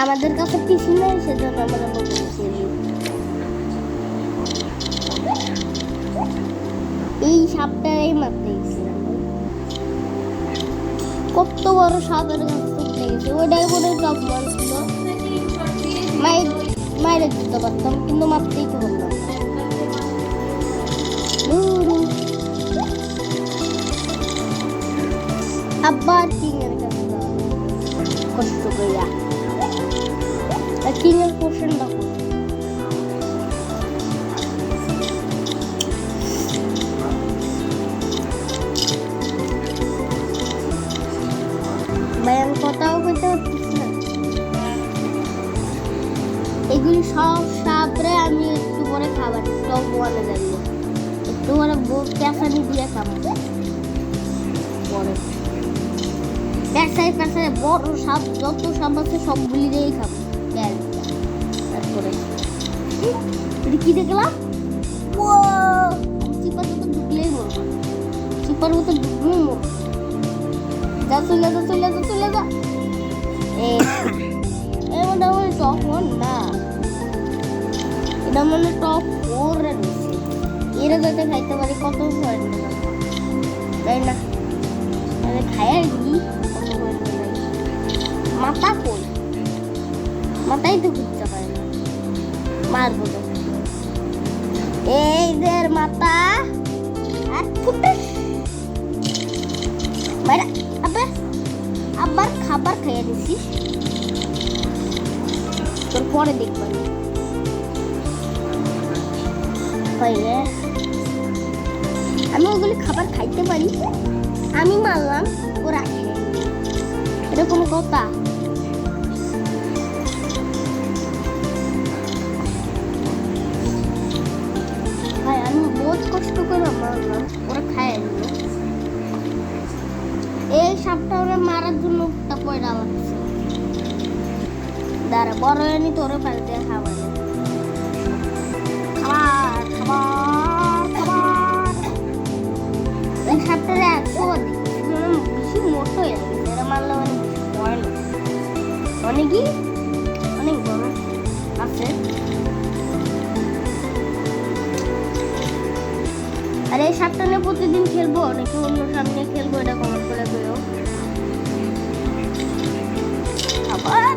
আমাদের কাছে পিসি নেই, সেজন্য আমরা বলতেছি এই সাপটাই মারতে গেছিলাম। কত বড় সাপের কাছ থেকে গেছে, ওইটাই বলে টপ মাল ছিল। মাইরে দিতে পারতাম, কিন্তু মারতেই তো পারলাম। আবার কিংয়ের কাছে কষ্ট করিয়া কিংয়ের পোর্শনটা ভাই আমি কথাও বলতে পারতেছি না। এগুলি সব সাপরে আমি একটু করে খাবার টপ ওয়ানে যাবো, একটু করে ক্যাসানি দিয়ে খাবো। পরে পেঁচায় পেঁচায় বড় সাপ যত সাপ আছে সবগুলি দিয়েই খাবো। তারপরে কি দেখলাম, চিপার মতো ঢুকলেই মরবো, চিপার মতো ঢুকলেই মরবো। যা চলে যা চলে যা চলে যা। এটা মনে টপ ওয়ান না, এটা মনে টপ ফোর এরা যাতে খাইতে পারি কত তাই না? খায় আর কি মাথা কই, মাথাই তো ঘুরতে পারে না, মারবো তো এই দের মাথা আর ফুটে বাইরে। আবার খাবার খাইয়ে দিছিস, তোর পরে দেখবো। আমি ওগুলি খাবার খাইতে পারি, আমি মারলাম ওরা খেয়ে, এটা কোনো কথা? ভাই আমি বহুত কষ্ট করে মারলাম, ওরা খায় নিল। এই সাপটা ওরা মারার জন্য পয়সা লাগছে। দাঁড়া বড় হয়নি তোরে পারে দিয়ে খাবার খাবার খাবার খাবার। এই সাপটারে একশো বেশি মোটো হয়ে যাবে, এরা মারলে অনেক ভয় লাগে, অনেকই অনেক বড় আছে। আর এই সাপটা নিয়ে প্রতিদিন খেলবো নাকি অন্য সামনে খেলবো, এটা কমেন্ট করে বলো। আবার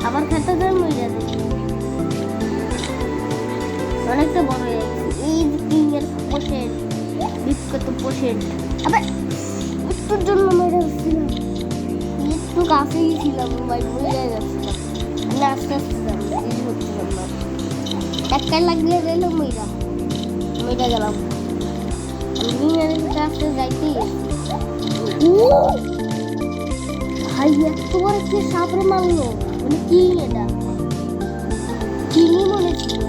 খাবার খেতে দেয় মজা দেখি অনেকটা বড় হয়ে গেছে। এই কিংয়ের পোষেন বিখ্যাত পোষেন আবার একটুর জন্য মেরে আসছিলাম, একটু কাছেই ছিলাম, ভাই মরে যাচ্ছিলাম। আমি আস্তে আস্তে করছিলাম না, একটা লাগিয়ে গেল মেয়েরা গেলাম। আমি আস্তে যাইতেই ভাই এত বড় কে সাপরে মারলো, মানে কি এটা চিনি মনে ছিল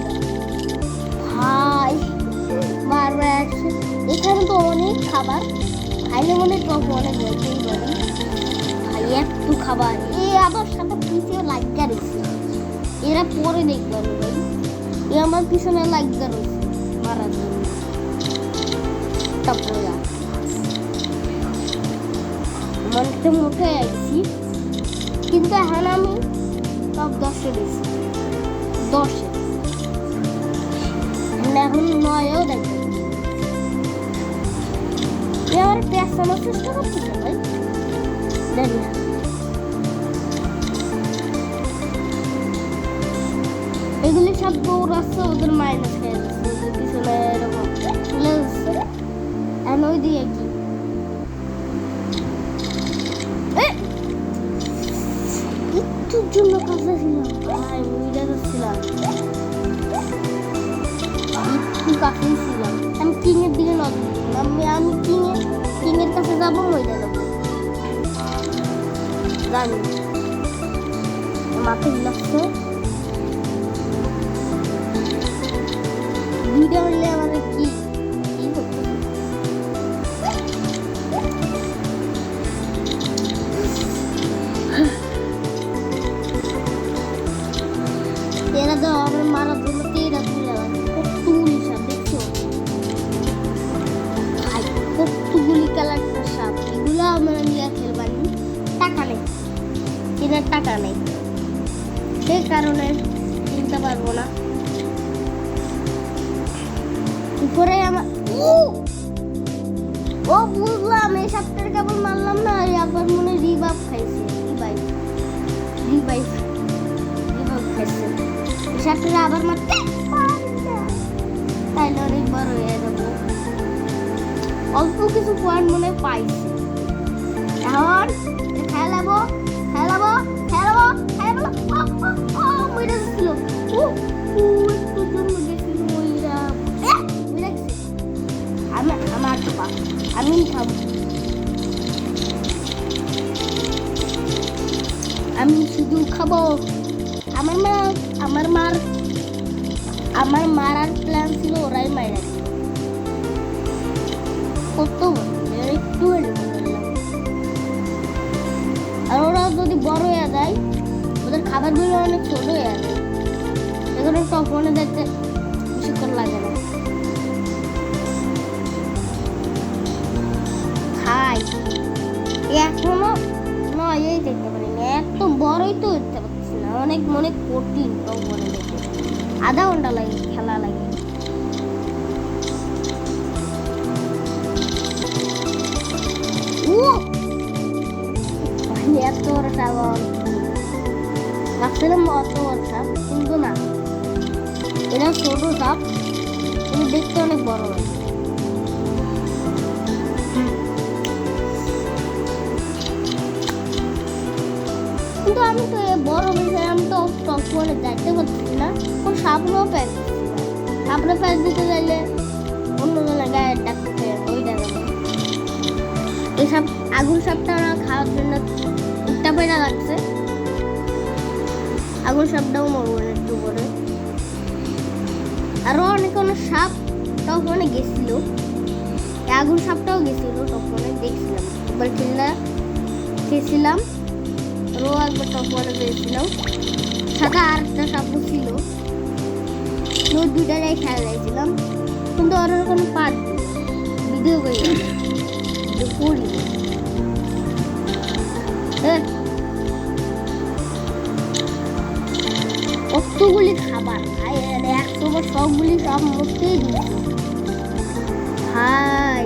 ভাই মারবে। এখানে তো অনেক খাবার খাইলে মনে টপ অনেক যাইতেই পারি ভাই, একটু খাবার। আবার সাথে পিছিয়ে লাগিয়ে রয়েছে, এরা পরে দেখবেন ভাই, আমার পিছনে লাগিয়ে রয়েছে মারার জন্য। মনটা মুখে আসছি, কিন্তু এখন আমি টপ 10-এ দিয়েছি, 10-এ এখন 9-এও দেখবো। এবার পেঁচানোর চেষ্টা করতেছে ভাই, জানি না। এগুলি সব দৌড়াচ্ছে, ওদের মাইনাস খেয়ে যাচ্ছে, ওদের পিছনে এরকম চলে যাচ্ছে। এখন ওই দিয়ে কি একটুর জন্য কাছে ছিলাম ভাই, উইরা যাচ্ছিলাম, একটু কাছেই ছিলাম। আমি কিংয়ের দিকে নজর দিলাম, আমি কিংয়ের কাছে যাবো, মজা যাবো জানি মাথায় লাগছে। ভিডিও হলে আমাদের কি করতে এরা তো আমার মারার জন্য তেরা তুলে কতগুলি সাপ দেখছো ভাই, কতগুলি কালারটা সাপ। এখানে টাকা নেই, সেই কারণে কিনতে পারবো না। উপরে আমার ও বুঝলাম, এই সপ্তাহে কেবল মারলাম না, আবার মনে রিভাইভ খাইছে, রিভাইভ খাইছে। এই সপ্তাহে আবার মারতে তাইলে অনেক বড় হয়ে যাবো। অল্প কিছু পয়েন্ট মনে পাইছি, এখন খেলাবো খেলাবো খেলাবো খেলাবো। মইরা ছিল একটু জন্য গেছিল মইরা আমার টপা আমি খাবো, আমি শুধু খাবো। আমার মারার প্ল্যান ছিল, ওরাই মাইরা দিল। কত একটু আর ওরা যদি বড় হয়ে যায়, ওদের খাবারগুলো অনেক ছোট হয়ে যায়, এগুলো টপনে দেখতে বেশিক্ষণ লাগে না। খাই এখনো নয় দেখতে পারি না, এত বড়ই তো উঠতে পারছি না, অনেক মনে কঠিন টপনে দেখতে, আধা ঘন্টা লাগে খেলা লাগে। এত বড় সাপ ভাবছিলাম অত বড় সাপ, কিন্তু না, এটা ছোট সাপ, কিন্তু দেখতে অনেক বড় লাগে। কিন্তু আমি তো বড় বিষয়, আমি তো টপনে যাইতে পারছি না, কোন সাপড়েও প্যাক সাপড়ে প্যাক দিতে চাইলে অন্য জনের গায়ে ডাকতে ওই ডাকে। এইসব আগুন সাপটা ওরা খাওয়ার জন্য উঠটা পেটা লাগছে, আগুন সাপটাও মরবো একটু করে। আরো অনেক অনেক সাপ টপনে গেছিল, আগুন সাপটাও গেছিল টপনে, দেখছিলাম একবার খেয়েছিলাম, আরো একবার টপনে পেয়েছিলাম, সাথে আর একটা সাপও ছিল, দুইটাই খেয়াল যাইছিলাম, কিন্তু ওর কোনো পাত ভিডিও করে করি কতগুলি খাবার খাই, 100 বার সবগুলি সব মরতেই দিচ্ছি খাই।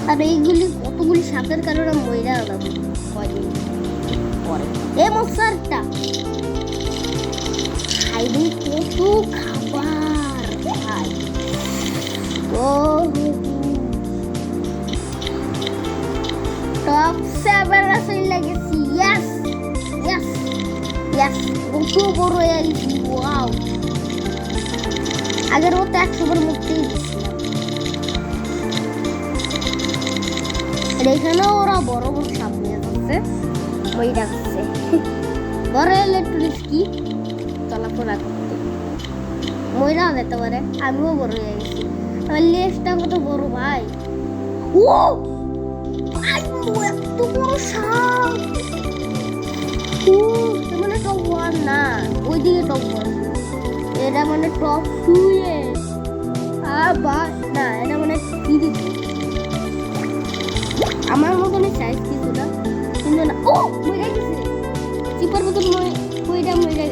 আর এইগুলি কতগুলি সাপের কারণে মহিলা যাবে কয়দিন পরে। এই মশারটা খাইবে কত খাবার খাই। ও টপ 7 আসলে লাগেছি, ইয়েস ইয়েস ইয়েস, কত বড় হয়ে গেছি, ওয়াও। আগের মতো 100 বার মুক্তি এখানেও ওরা বড় বড় সাপ নিয়ে যাচ্ছে, মই রাখছে বড় হলে একটু রিস্কি চলাফেরা করতে, ময়রাও যেতে পারে। আমিও বড় হয়ে গেছি, আমার লেজটা কত বড় ভাই, ও এত বড় সাপ, মানে টপ 1 না, ওইদিকে টপ 1, এটা মানে টপ 2 এ, আবার না এটা মানে 3 আমার মতনই সাইজ কিছুটা, কিন্তু না ও মরে গেছে, চিপার মতন মরে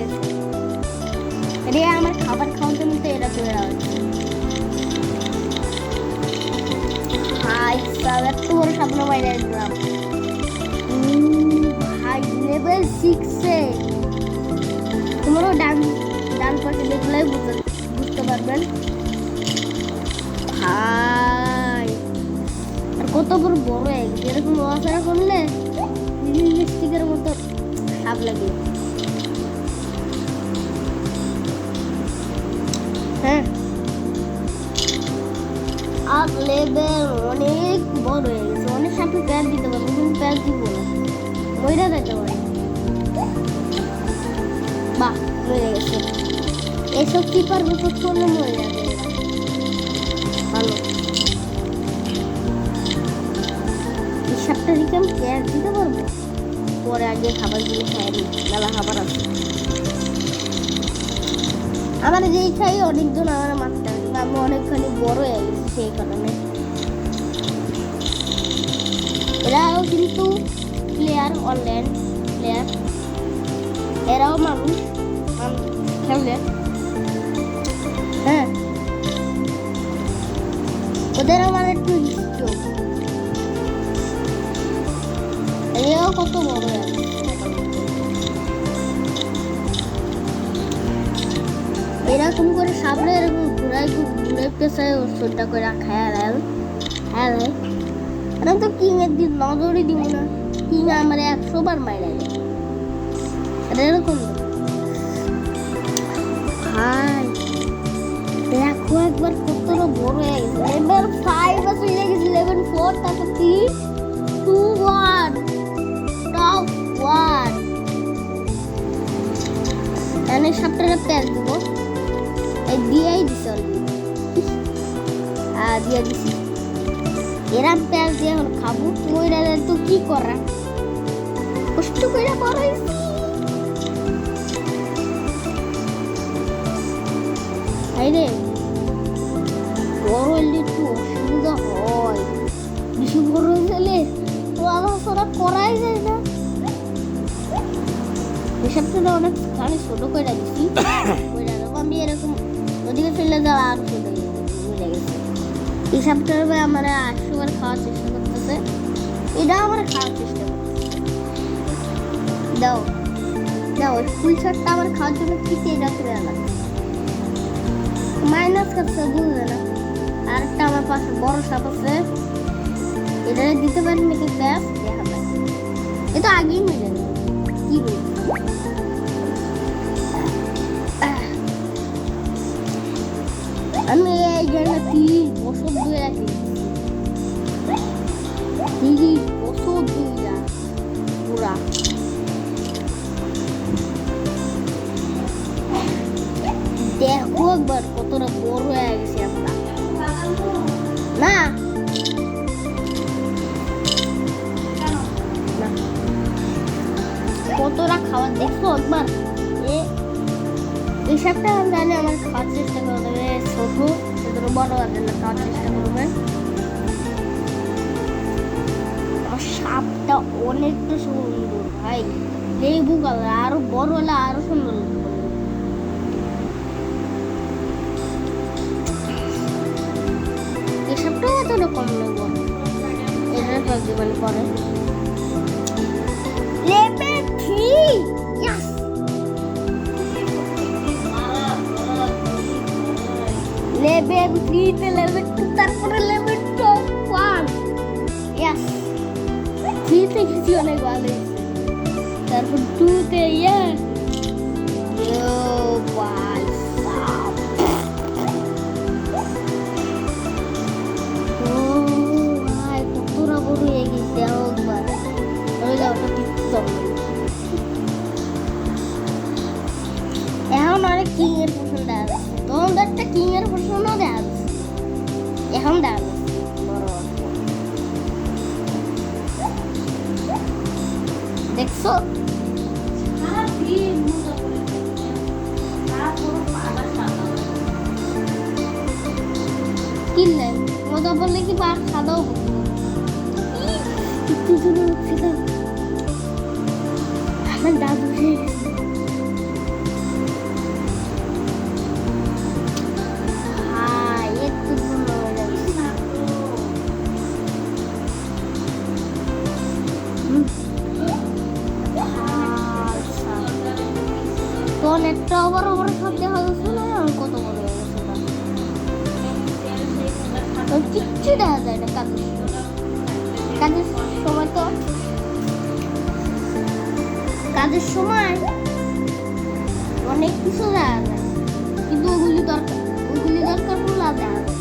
গেছে। রে আমার খাবার খাওয়ার জন্য তো এটা করে রাখছে। হাই সাব এত বড় স্বপ্ন বাইরে আসলাম ভাই, লেভেল 6 এ। তোমারও ডান পাশে দেখলে বুঝতে পারবেন ভাই আর কত বড় বড় হয়ে গেছে। এরকম নড়াচড়া করলে লিপস্টিকের মতো সাপ লাগে। হ্যাঁ আর লেভেল অনেক বড় হয়ে গেছে, অনেক সাপে প্যাক দিতে পারবো, কিন্তু প্যাক দিব না, মইরা দিতে পারি। বাহ মরে গেছে, এসব কি পারবো তো করলে মরে যাবে, ভালো। এই সাপটা দিকে আমি প্যাক দিতে পারবো, পরে আগে খাবারগুলো খাই নি, মেলা খাবার আছে আমার, যেই খাই অনেকজন আমার মারতে হবে, আমি অনেকখানি বড় হয়ে গেছি সেই কারণে। এরাও কিন্তু প্লেয়ার অনলাইন প্লেয়ার, এরাও মানুষ খেলবে। হ্যাঁ, ওদের আমার একটু চোখ এও কত বড় এরকম করে সামনে এরকম ঘুরাই পেছায় ওর শরীরটা করে খেয়াল এরকম তো কিং এর দিন নজরই দিব না, কিং আমার 100 বার মাইরা দেয় এরকম। ভাই দেখো একবার কতটা বড় হয়ে গেছে, লেভেল 5 আছে হয়ে গেছে, লেভেল 4 তারপর 3 2 1 টপ 1 এনে সবটারে প্যাচ দিব, এই দিয়েই দিছি দিয়ে দিছি এরা প্যাচ দিয়ে এখন খাবো। ওইরা তো কি করা কষ্ট করে করাইছি। রে বড় হইলে একটু অসুবিধা হয়, বেশি বড় হলে চলাফেরা করাই যায় না। এসবটা অনেক খালি ছোট করে দিচ্ছি, আমি এরকম ওদিকে চলে যাওয়া আর ছোট মিলে গেছে। এই সপ্তাহে আমার 800 বার খাওয়ার চেষ্টা করতেছে, এটা আমার খাওয়ার চেষ্টা করতেছে। দাও দাও ফুল শার্টটা আমার খাওয়ার জন্য কিছু এটা করে আনা মাইনাস করছে বুঝলে না। আরেকটা আমার পাশে বড় সাপ আছে, এটা দিতে পারি নাকি ব্যাস দেখা যায়, এটা আগেই মিলে যাবে। কি আমি এই জায়গা 30 বছর ধরে রাখি, 30 বছর ধরে পুরা। দেখো একবার কতটা বড় হয়ে গেছে আমরা না কতটা খাবার দেখছো একবার। এই সবটা আমি জানি আমার খাওয়ার চেষ্টা করবে, ছোট ছোট বড় জন্য খাওয়ার চেষ্টা করবেন। সাপটা অনেকটা সুন্দর ভাই, লেবু কালার, আরো বড় হলে আরো সুন্দর লাগবে। এসবটাও এতটা কম লাগবে, এটা তো জীবন পরে লেভেল 3 ইয়েস, লেভেল 3 তে লেভেল 2 তারপরে লেভেল 1 ইয়েস। 3 তে কিছু অনেক ভালো, তারপর 2 তে ইয়েস ইয়ো ভাই সাপ। ও ভাই কতটা বড় হয়ে গেছে একবার, ওই যাওটা পিস্তল। এখন অনেক কিং এর পছন্দ দেখা যাচ্ছে, তখন একটা কিং এর পছন্দ দেখা যাচ্ছে, এখন দেখা যাচ্ছে দেখছো। কিনলে মজা বললে কি বা সাদাও একটু জন্য হচ্ছে না, আমার দাদু হয়ে গেছে। একটা বড় বড় সব দেখা যাচ্ছে না, কত বড় হয়ে গেছে কিচ্ছু দেখা যায় না। কাজের সময় তো কাজের সময় অনেক কিছু দেখা যায়, কিন্তু ওগুলি দরকার পড়লে আর দেখা যায়।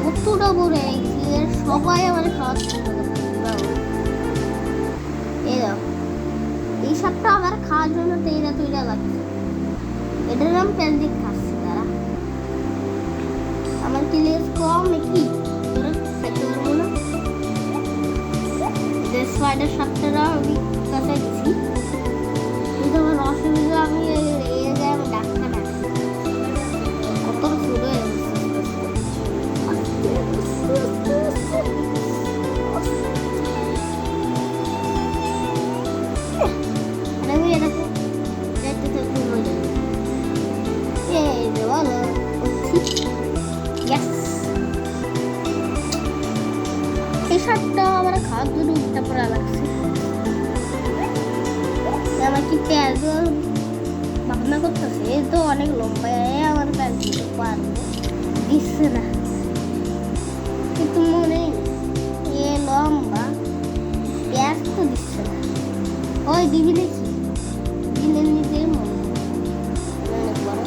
কতটা বড় হয়ে গেছে, সবাই আমার খাওয়ার চেষ্টা করতেছে। এই সাপটা আমার খাওয়ার জন্য তৈরা লাগছে, এটার নাম প্যান্ডিক খাচ্ছে তারা। আমার কি লেস কম নাকি খাইতে পারবো না। স্পাইডার সাপটারা আমি কাছে গেছি, কিন্তু আমার অসুবিধা আমি এই জায়গায় আমি ডাক্তার না কত শুরু হয়ে গেছে। Yes. এই সাপটা আমার খাওয়ার জন্য উল্টা পড়া লাগছে। আমার কি প্যাজ ভাবনা করতেছে, এ তো অনেক লম্বা, আমার প্যাজ দিতে পারবো, দিচ্ছে না। কিন্তু মনে এ লম্বা প্যাজ তো দিচ্ছে না। ওই দিবি দেখি, দিনের নিজের মনে অনেক বড়।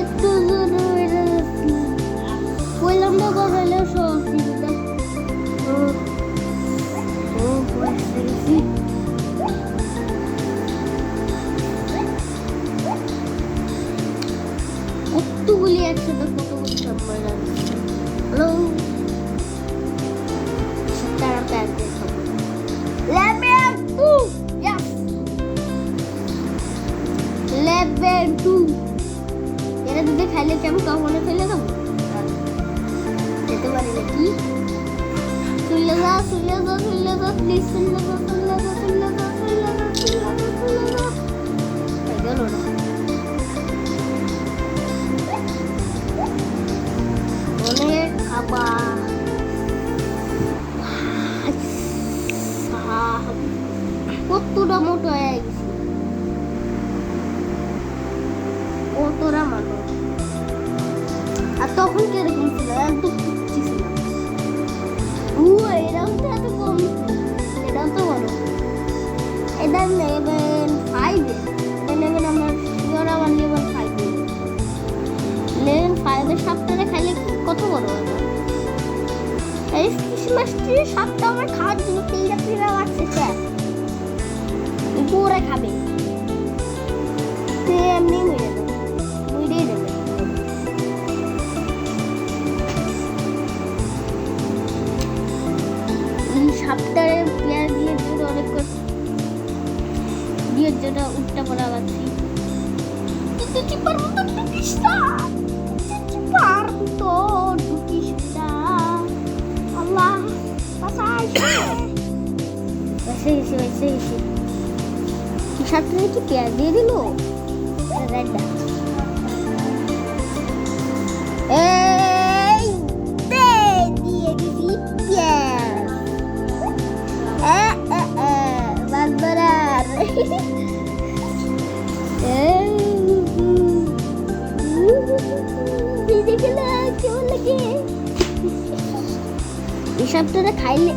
একটু বললাম না বাবাইলে অসুবিধা। কতগুলি একসাথে কতগুলি সম্মান আছে। হ্যালো, তারা প্যাক দিয়ে খাবো। Level 2, yes, level 2। এটা যদি খাইলে কি আমি কখনো ফেলে দেবো? যেতে পারি নাকি? চলে যা, চলে যা, চলে যা, প্লিজ চলে যা, চলে যা, চলে যা, চলে যা, চলে যা, চলে যা। গেল না। অনেক খাবার কতটা মোটো হয়ে গেছে, কতটা মানুষ। আর তখন কিরকম ছিল, একদম পিচ্ছি ছিল। এরকম তো এত কম ছিল, এটাও তো বড়। এটা লেভেল 5 লেভেল, আমার শিওর আমার লেভেল 5 লেভেল 5 এর সাপটা খাইলে কত বড় হবে। এই ক্রিসমাসটি সাপটা আমার খাওয়ার জন্য পিড়া পিড়া লাগছে, স্যার পুরো খাবে এমনি মেরে দেবে, মেরে দেবে। এই সাপটারে পেঁয়াজ দিয়ে দিলে অনেক দিয়ে যেটা উল্টা পড়া লাগছে। কিন্তু চিপার মতো ঢুকিস না, চিপার মতো ঢুকিস না। আল্লাহ বাঁচাই, বেঁচে গেছি, বেঁচে গেছি। সাপটারে কি পেঁয়াজ দিয়ে দিল? এই দিয়ে দিবি পেঁয়াজ। বারবার ভিজে গেল, কেমন লাগে? এই সাপটারে খাইলে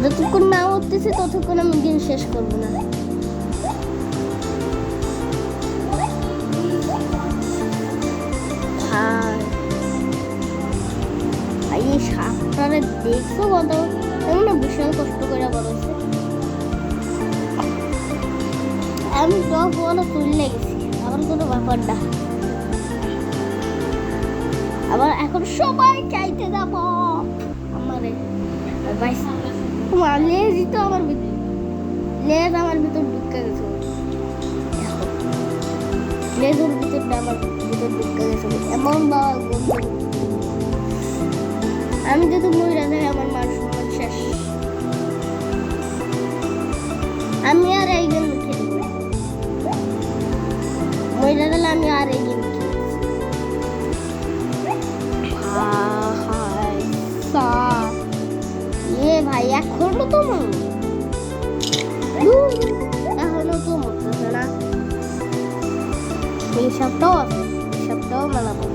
যতক্ষণ না উঠতেছে ততক্ষণ আমি দিন শেষ করবো না। এই সাপটারে দেখছো কত এমন বিশাল কষ্ট করে বলেছে। আমি সব বলো তুললে গেছি, আমার কোনো ব্যাপার না। আবার এখন সবাই চাইতে যাব আমারে। তোমার লেজই তো আমার ভিতর, লেজ আমার ভিতর ঢুকে গেছে, লেজের ভিতরটা আমার ভিতর ঢুকে গেছে এমন বাবা। আমি যদি মহিলা যাই আমার মান সম্মান শেষ। আমি আর এই গেম খেলব না, মহিলা দিলে আমি আর এই গেম ভাই। এখনো তো এখনো তো মরতেছে না। এই সপ্তাহ আছে, এই সপ্তাহ মেলাবো,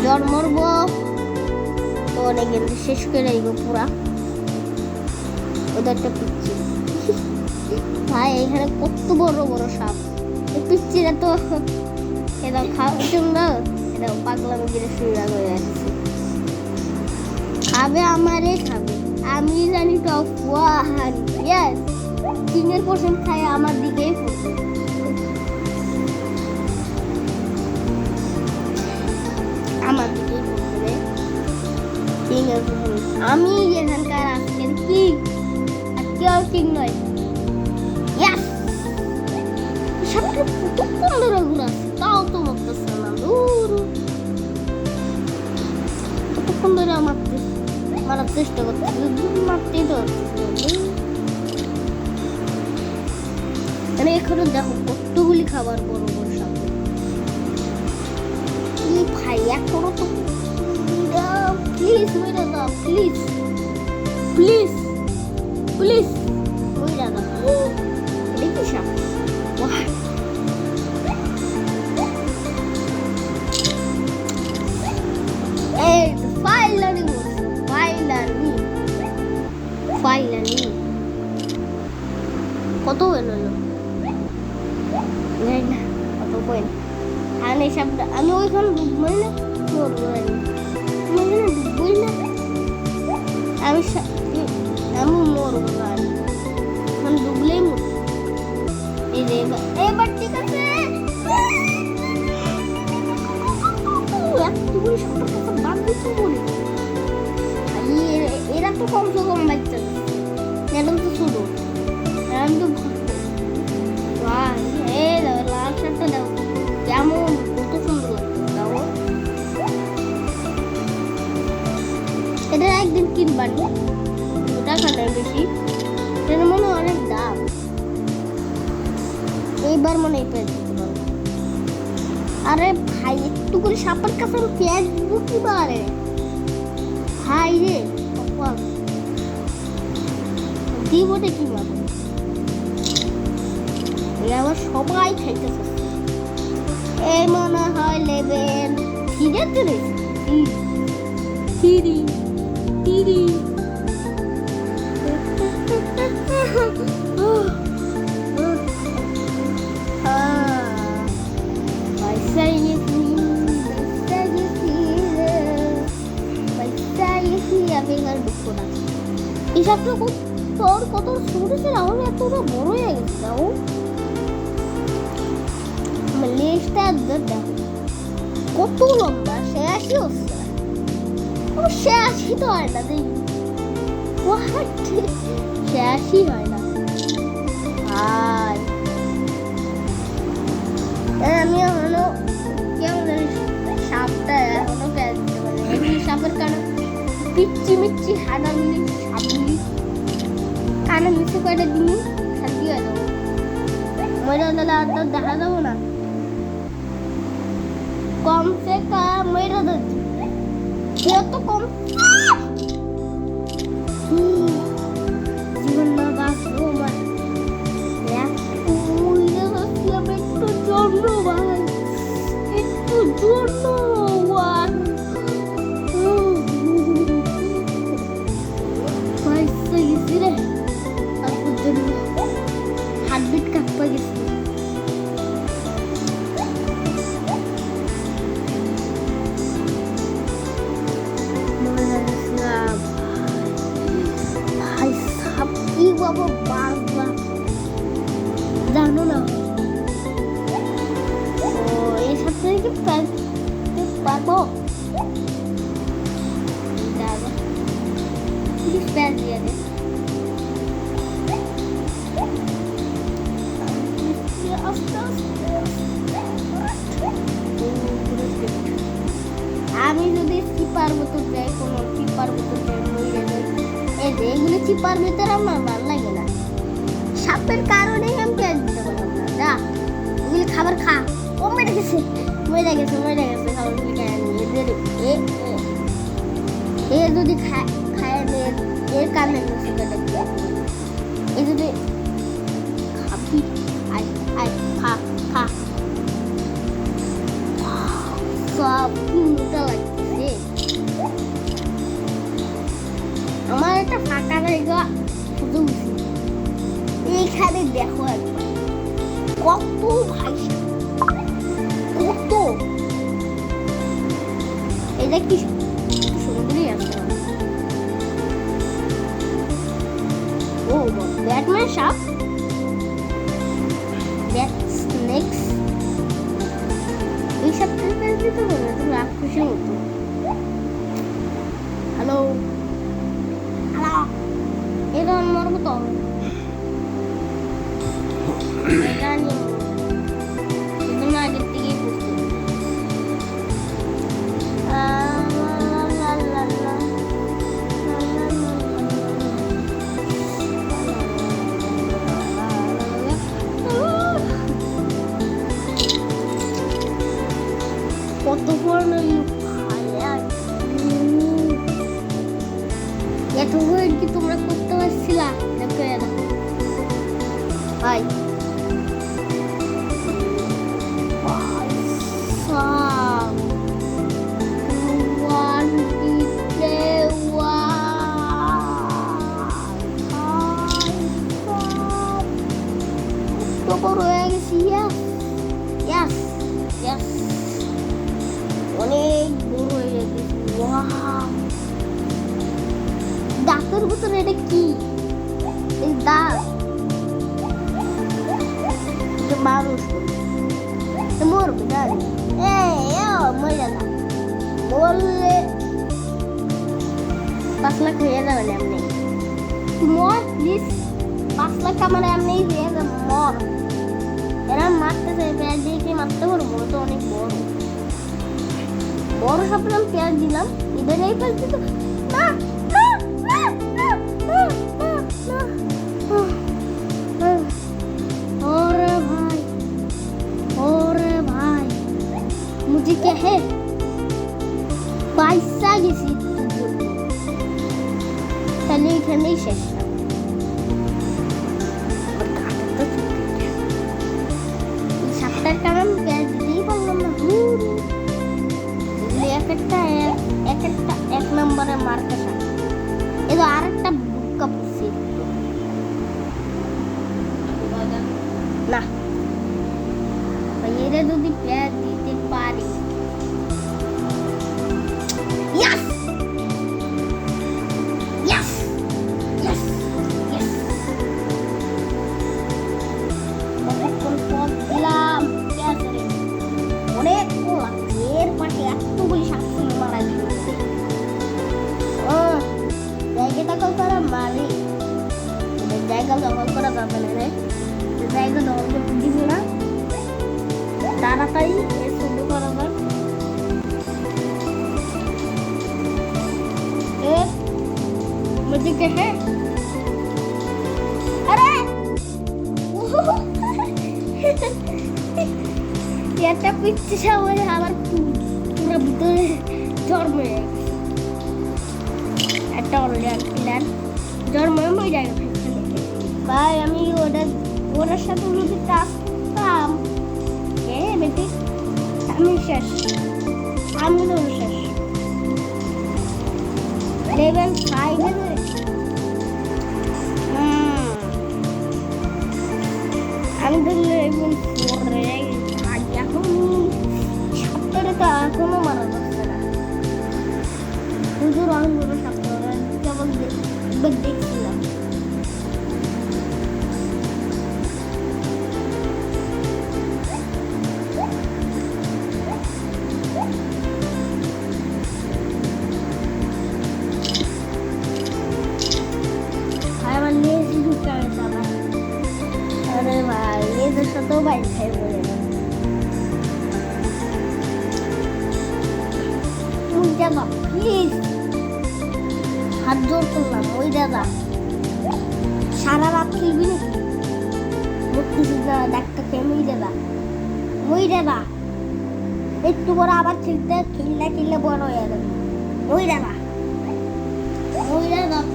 জ্বর মরবো তো অনেক শেষ করে আইব পুরা। ওদেরটা পিচ্ছি ভাই, এখানে কত বড় বড় সাপ। পিচ্ছিরা তো এটা খাওয়ার জন্য এটা পাগলামি করে শুরু হয়ে যাচ্ছে। খাবে আমারে খাবে, আমি জানি টপ 1। ইয়েস, 3% খায় আমার দিকেই পড়বে। আমার দিকেই পড়বে, আমি এখানকার আজকের কিং, আর কেউ কিং নয়। ইয়েস, কতক্ষণ ধরে ঘুরাচ্ছি তাও তো মারতেছে না। দূর কতক্ষণ ধরে মারার চেষ্টা করতেছে, মারতেই তো মানে এখানে দেখো কতগুলি খাবার বড় বড় সাপ। কি ভাই এখনো তো প্লিজ মেরে দাও, প্লিজ প্লিজ প্লিজ মেরে দাও। দেখি সাপ এই ফাইনালি ফাইনালি ফাইনালি কত হলো না কত পয়েন্ট। আমি সাপটা আমি ওইখানে ডুববই না, মরবো আমি ওইখানে ডুববই না, আমি মরবো না, আমি ডুবলেই মরবো। এই যে এবার ঠিক আছে, এরা তো কমসে কম বাচ্চা, ম্যাডাম তো ছোট, ম্যাডাম তো লাল শার্টটা দাও, কেমন কত সুন্দর লাগছে দাও। এটা একদিন কিনবানি, টাকাটা বেশি, এটা মনে হয় অনেক দাম। এইবার মনে হয় পেয়ে দিতে পারবো। আরে ভাই একটু করে সাপের কাছে আমি পেঁয়াজ দিব কি বারে ভাই রে, দিবটা কি বারে আবার সবাই খাইতেছে। এই মনে হয় লেবেন থ্রি থ্রি থ্রি হিসাবটা তোর কত ছোট ছিল, আমার এতটা বড় হয়ে গেছে। দেখো লেজটা দেখো কত লম্বা, ৮৬ হচ্ছে, ৮৬ তো হয় না, দেখি ৮৬ হয় না ভাই। আমি এখনো কেমন জানি সাপটা এখনো প্যাঁচ দিতে পারি, সাপের কারণ পিচ্ছি মিচ্ছি হানা মিলি সাপগুলি কানে মিশে করে দিনি শান্তি হয়ে যাবো, মরে দিলে আর দেখা যাবো না। কমসে কম মেরে দিচ্ছি তো কম জীবন না বাঁচবো আমার একটু জন্য ভাই, একটু জন্য হাতবিট কাঁপা গেছে। ভাই সাপ কি বাবা বাবা জানো না, ও এই সাপটা কি পারবো প্যাঁচ দিয়ে দে। আমি যদি চিপার মতো যাই, কোনো চিপার মতো এগুলো চিপার ভিতরে আমার ভালো লাগে না, সাপের কারণেই আমি পেঁয়াজ দিতে পারলাম না। যা ওগুলি খাবার খা, ও মেরে গেছে মরে গেছে খাবারগুলি খায় এ যদি খায় এর কারণে এ যদি খাবি আয় আয় খা খা সব মোটা লাগছে। আমার একটা ফাঁকা জায়গা শুধু এইখানে দেখো একবার কত ভাই কত, এটা কি সুন্দরই আছে। ও ব্যাটম্যান সাপ, ব্যাট স্নেক্স, এই সাপটা দিতে হবে না, তুমি রাক্ষসের মতো। হ্যালো হ্যালো, এটা মরবো তো, এটা নিয়ে কত পুরনো লুক ভাই এত ওয়েট কি তোমরা করতে পারছিলা দেখো ভাই বড় হয়ে গেছি অনেক বড় হয়ে গেছি দাঁতের ভিতরে এটা কি এই দাঁত মানুষ মরবে দাঁড়ি মরে না বললে 5 লাখ হয়ে যাবে না এমনি মর প্লিজ 5 লাখ আমার এমনি হয়ে যাবে মর এরা মারতেছে পেঁয়াজ দিয়ে কি মারতে পারবো তো অনেক বড় সাপলাম পেঁয়াজ দিলাম এবার এই পাচ্ছি তো না ओरे भाई मुझे क्या है पैसा किसी चलिए এখানে শেষ সাতটার কারণ পেঁয়াজ দিয়েই বললাম না এক নম্বরে মার্কা শাক এটা আর একটা বুকা পড়ছে না এটা যদি পেঁয়াজ দিতে পারি অনেক এর পাশে এতগুলি শাকসবজি মারা দিয়েছে জায়গাটা কল করা মারি জায়গা দখল করা যাবে না রে জায়গা দখল করতে দিব না তাড়াতাড়ি এর শুরু করা যাক मुझे क्या है अरे এটা পিচ্ছে সবাই আবার পুরো ভিতরে জন্ম হয়ে গেছে একটা অলরেডি প্ল্যান জন্ম হয়ে যায় ভাই আমি ওটার সাথে যদি টাচ করতাম বেটি আমি শেষ আমি তো শেষ লেভেল 5 আমি তো লেভেল 4 রে এখন সাপটারে তো এখনো মারা যাচ্ছে না শুধু রঙগুলো সাপটা কেবল দেখছিলাম আমার লেজি ঢুকা গেছে আমার अरे भाई ये तो भाई है बोले तुम जाना प्लीज हाथ जोड़ করলাম ওই দাদা সারা রাত খেলবি নাকি মুক্তি সিদ্ধা ডাক্তার কেমন দাদা একটু বড় আবার খেললে বড় হয়ে যাবে ওই দাদা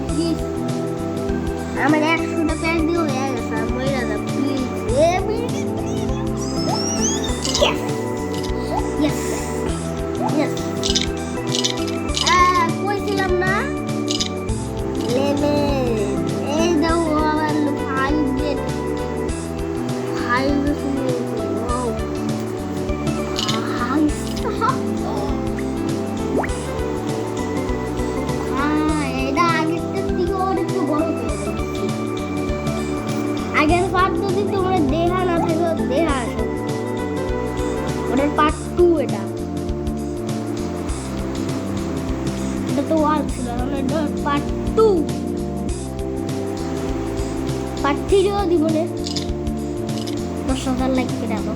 প্লিজ আমার 100টা প্যান্ট দিয়ে হয়ে গেছে ওই দাদা প্লিজ Yes. কইছিলাম না লেভেল এই দাও আমার 5 শুনে ওয়াও এটা আগের থেকে অনেক বড় হয়ে গেছে আগের পার্ট যদি তোমরা দেখা না থাকো দেখা আসো ওটার পার্ট 2 এটা তো ওয়াল ছিল না পার্ট 2 পার্ট 3 দিব না 10,000 লাইক করে দাও